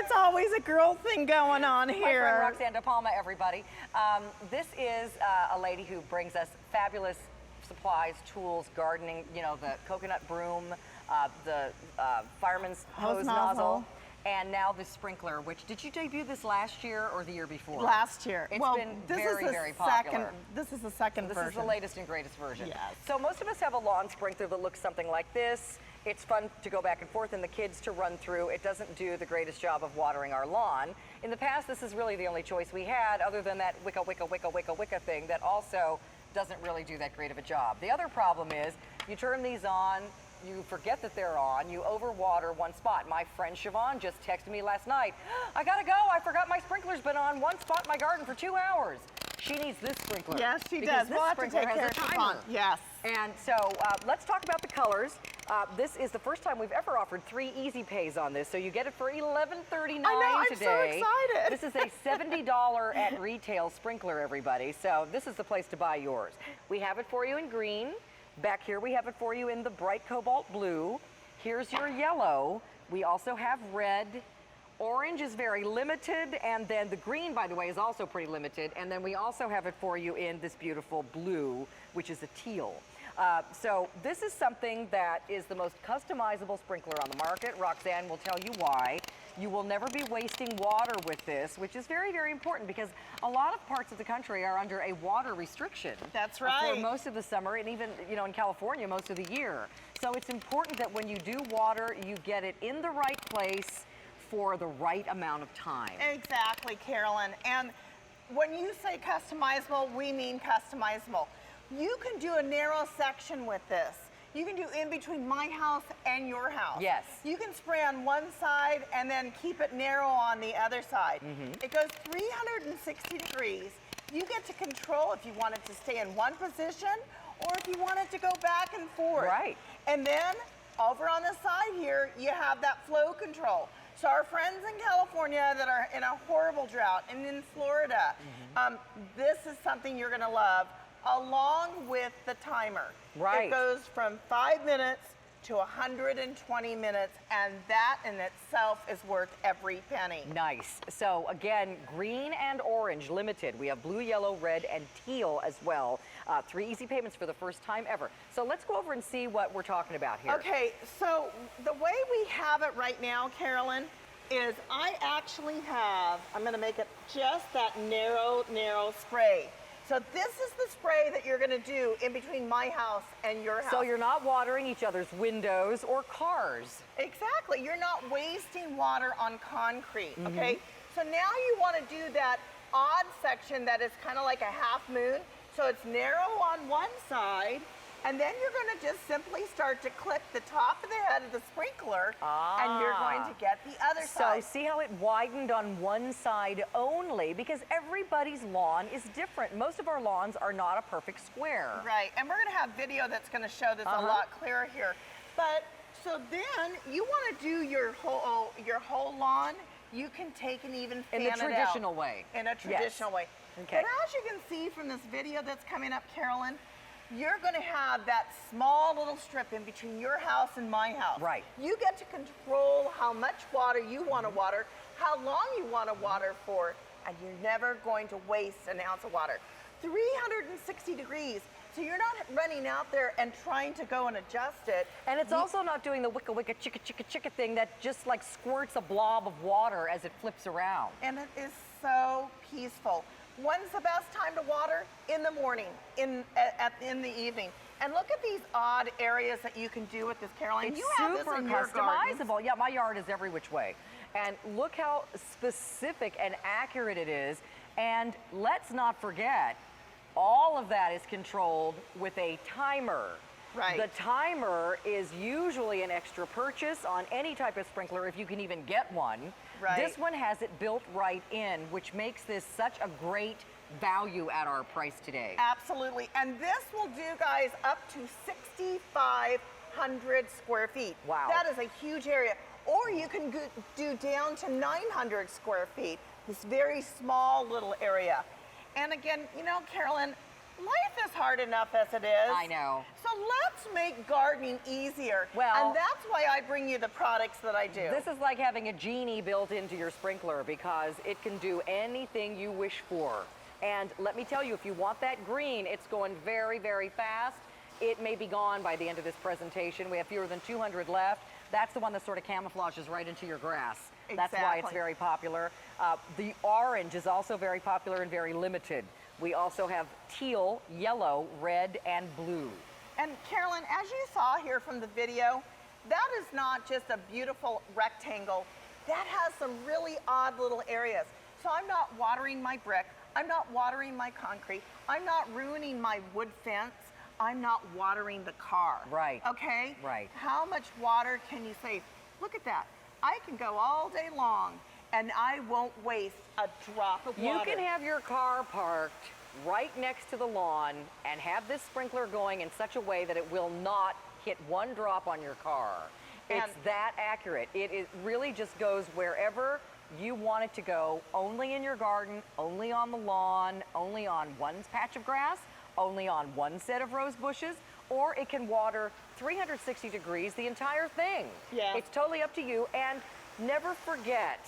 it's always a girl thing going on here. My friend Roxanne De Palma, everybody. This is a lady who brings us fabulous supplies, tools, gardening, you know, the coconut broom, the fireman's hose nozzle. And now the sprinkler, which, did you debut this last year or the year before? Last year. It's been very popular. This is the second version. This is the latest and greatest version. Yes. So most of us have a lawn sprinkler that looks something like this. It's fun to go back and forth and the kids to run through. It doesn't do the greatest job of watering our lawn. In the past, this is really the only choice we had, other than that wicka, wicka, wicka, wicka, wicka thing that also doesn't really do that great of a job. The other problem is you turn these on, you forget that they're on, you overwater one spot. My friend Siobhan just texted me last night, I gotta go, I forgot my sprinkler's been on one spot in my garden for 2 hours. She needs this sprinkler. Yes, she because does. We'll have to take care of Siobhan. Yes. And so let's talk about the colors. This is the first time we've ever offered 3 easy pays on this, so you get it for $11.39 today. I'm so excited. This is a $70 at retail sprinkler, everybody. So this is the place to buy yours. We have it for you in green. Back here we have it for you in the bright cobalt blue. Here's your yellow. We also have red. Orange is very limited, and then the green, by the way, is also pretty limited. And then we also have it for you in this beautiful blue, which is a teal. So this is something that is the most customizable sprinkler on the market. Roxanne will tell you why. You will never be wasting water with this, which is very, very important because a lot of parts of the country are under a water restriction. That's right. For most of the summer, and even, you know, in California, most of the year. So it's important that when you do water, you get it in the right place for the right amount of time. Exactly, Carolyn. And when you say customizable, we mean customizable. You can do a narrow section with this. You can do in between my house and your house. Yes. You can spray on one side and then keep it narrow on the other side. It goes 360 degrees. You get to control if you want it to stay in one position or if you want it to go back and forth. Right. And then over on the side here, you have that flow control. So our friends in California that are in a horrible drought and in Florida, this is something you're gonna love, along with the timer. Right. It goes from 5 minutes to 120 minutes, and that in itself is worth every penny. Nice. So again, green and orange limited. We have blue, yellow, red, and teal as well. 3 easy payments for the first time ever. So let's go over and see what we're talking about here. Okay, so the way we have it right now, Carolyn, is I actually have, I'm gonna make it just that narrow spray. So this is the spray that you're gonna do in between my house and your house. So you're not watering each other's windows or cars. Exactly, you're not wasting water on concrete, okay? So now you wanna do that odd section that is kind of like a half moon. So it's narrow on one side, and then you're gonna just simply start to clip the top of the head of the sprinkler, and you're going to get the other side. So see how it widened on one side only, because everybody's lawn is different. Most of our lawns are not a perfect square. Right, and we're gonna have video that's gonna show this a lot clearer here. But, so then you wanna do your whole lawn, you can take and even fan it out. In the traditional way. In a traditional way. Okay. But as you can see from this video that's coming up, Carolyn, you're gonna have that small little strip in between your house and my house. Right. You get to control how much water you wanna water, how long you wanna water for, and you're never going to waste an ounce of water. 360 degrees, so you're not running out there and trying to go and adjust it. And it's also not doing the wicka wicka chicka chicka chicka thing that just like squirts a blob of water as it flips around. And it is so peaceful. When's the best time to water? In the morning, in the evening. And look at these odd areas that you can do with this, Carolyn. It's you have super this in your customizable. gardens. Yeah, my yard is every which way. And look how specific and accurate it is. And let's not forget, all of that is controlled with a timer. Right. The timer is usually an extra purchase on any type of sprinkler, if you can even get one. Right. This one has it built right in, which makes this such a great value at our price today. Absolutely. And this will do, guys, up to 6,500 square feet. Wow. That is a huge area. Or you can do down to 900 square feet, this very small little area. And again, you know, Carolyn, life is hard enough as it is. I know. So let's make gardening easier. Well, and that's why I bring you the products that I do. This is like having a genie built into your sprinkler because it can do anything you wish for. And let me tell you, if you want that green, it's going very, very fast. It may be gone by the end of this presentation. We have fewer than 200 left. That's the one that sort of camouflages right into your grass. That's why it's very popular. The orange is also very popular and very limited. We also have teal, yellow, red, and blue. And Carolyn, as you saw here from the video, that is not just a beautiful rectangle. That has some really odd little areas. So I'm not watering my brick. I'm not watering my concrete. I'm not ruining my wood fence. I'm not watering the car. Right. Okay? Right. How much water can you save? Look at that. I can go all day long and I won't waste a drop of water. You can have your car parked right next to the lawn and have this sprinkler going in such a way that it will not hit one drop on your car. It's that accurate. It really just goes wherever you want it to go, only in your garden, only on the lawn, only on one patch of grass, only on one set of rose bushes, or it can water 360 degrees the entire thing. Yeah. It's totally up to you. And never forget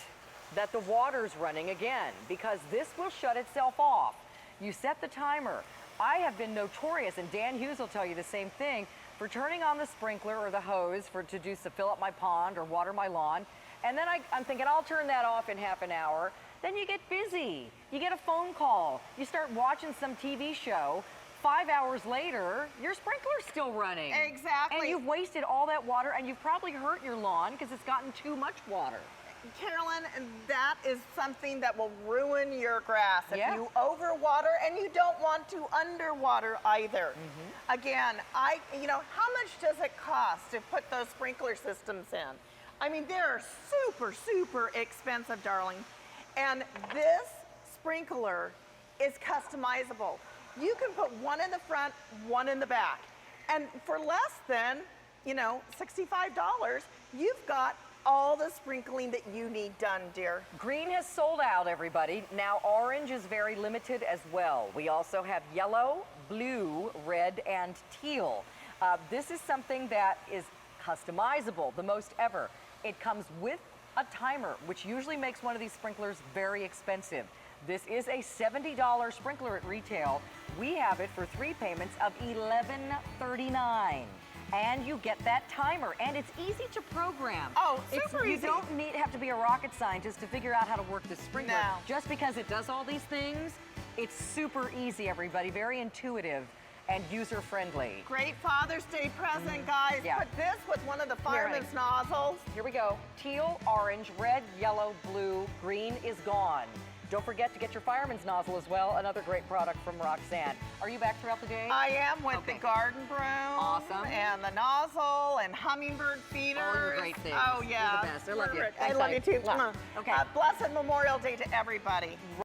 that the water's running again, because this will shut itself off. You set the timer. I have been notorious, and Dan Hughes will tell you the same thing, for turning on the sprinkler or the hose to fill up my pond or water my lawn. And then I'm thinking, I'll turn that off in half an hour. Then you get busy. You get a phone call. You start watching some TV show. 5 hours later, your sprinkler's still running. Exactly. And you've wasted all that water, and you've probably hurt your lawn because it's gotten too much water. Carolyn, that is something that will ruin your grass if Yeah. you overwater, and you don't want to underwater either. Again, how much does it cost to put those sprinkler systems in? I mean, they're super, super expensive, darling. And this sprinkler is customizable. You can put one in the front, one in the back. And for less than, $65, you've got all the sprinkling that you need done, dear. Green has sold out, everybody. Now orange is very limited as well. We also have yellow, blue, red, and teal. This is something that is customizable, the most ever. It comes with a timer, which usually makes one of these sprinklers very expensive. This is a $70 sprinkler at retail. We have it for 3 payments of $11.39. And you get that timer, and it's easy to program. Oh, super You easy. don't have to be a rocket scientist to figure out how to work this sprinkler. No. Just because it does all these things, it's super easy, everybody. Very intuitive and user-friendly. Great Father's Day present, guys. Yeah. Put this with one of the fireman's nozzles. Here we go. Teal, orange, red, yellow, blue, green is gone. Don't forget to get your fireman's nozzle as well. Another great product from Roxanne. Are you back throughout the day? I am with Okay. the garden broom. Awesome. And the nozzle and hummingbird feeders. All your great things. Oh, yeah. You're the best. I love you. I Thanks, love you honey. too. Mwah. Okay. Blessed Memorial Day to everybody.